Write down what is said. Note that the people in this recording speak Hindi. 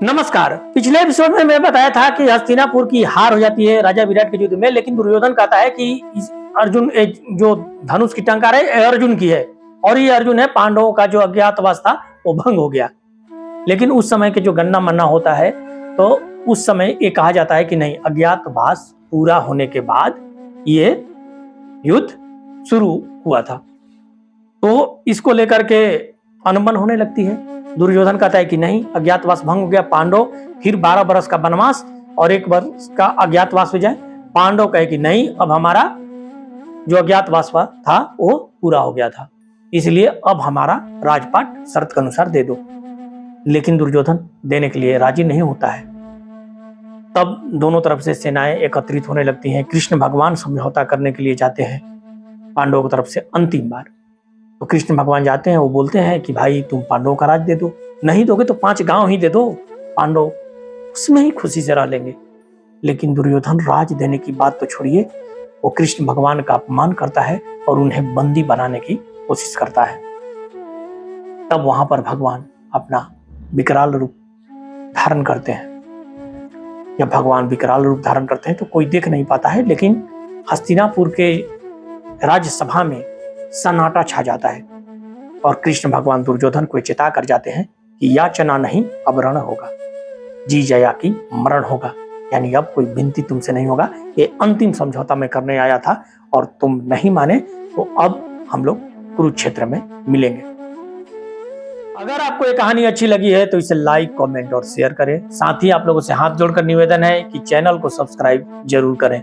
नमस्कार। पिछले एपिसोड में मैं बताया था कि हस्तिनापुर की हार हो जाती है राजा विराट के युद्ध में, लेकिन दुर्योधन कहता है कि अर्जुन जो धनुष की टंकार है अर्जुन की है और ये अर्जुन है, पांडवों का जो अज्ञातवास था वो भंग हो गया। लेकिन उस समय के जो गन्ना मन्ना होता है तो उस समय ये कहा जाता है कि नहीं, अज्ञातवास पूरा होने के बाद ये युद्ध शुरू हुआ था। तो इसको लेकर के अनबन होने लगती है। दुर्योधन कहता है कि नहीं, अज्ञातवास भंग हो गया, पांडव फिर 12 बरस का वनवास और 1 वर्ष का अज्ञातवास हो जाए। पांडव कहे कि नहीं, अब हमारा जो अज्ञातवास था वो पूरा हो गया था, इसलिए अब हमारा राजपाट शर्त के अनुसार दे दो। लेकिन दुर्योधन देने के लिए राजी नहीं होता है। तब दोनों तरफ से सेनाएं एकत्रित होने लगती हैं। कृष्ण भगवान समझौता करने के लिए जाते हैं पांडवों की तरफ से अंतिम बार। तो कृष्ण भगवान जाते हैं, वो बोलते हैं कि भाई तुम पांडवों का राज दे दो, नहीं दोगे तो 5 गांव ही दे दो, पांडव उसमें ही खुशी से रह लेंगे। लेकिन दुर्योधन राज देने की बात तो छोड़िए, वो कृष्ण भगवान का अपमान करता है और उन्हें बंदी बनाने की कोशिश करता है। तब वहां पर भगवान अपना विकराल रूप धारण करते हैं। जब भगवान विकराल रूप धारण करते हैं तो कोई देख नहीं पाता है, लेकिन हस्तिनापुर के राज्यसभा में सन्नाटा छा जाता है और कृष्ण भगवान दुर्योधन को चेता कर जाते हैं कि याचना नहीं, अब रण होगा, जी जया की मरण होगा। यानी अब कोई विनती तुमसे नहीं होगा, ये अंतिम समझौता मैं करने आया था और तुम नहीं माने तो अब हम लोग कुरुक्षेत्र में मिलेंगे। अगर आपको ये कहानी अच्छी लगी है तो इसे लाइक, कमेंट और शेयर करें। साथ ही आप लोगों से हाथ जोड़कर निवेदन है कि चैनल को सब्सक्राइब जरूर करें।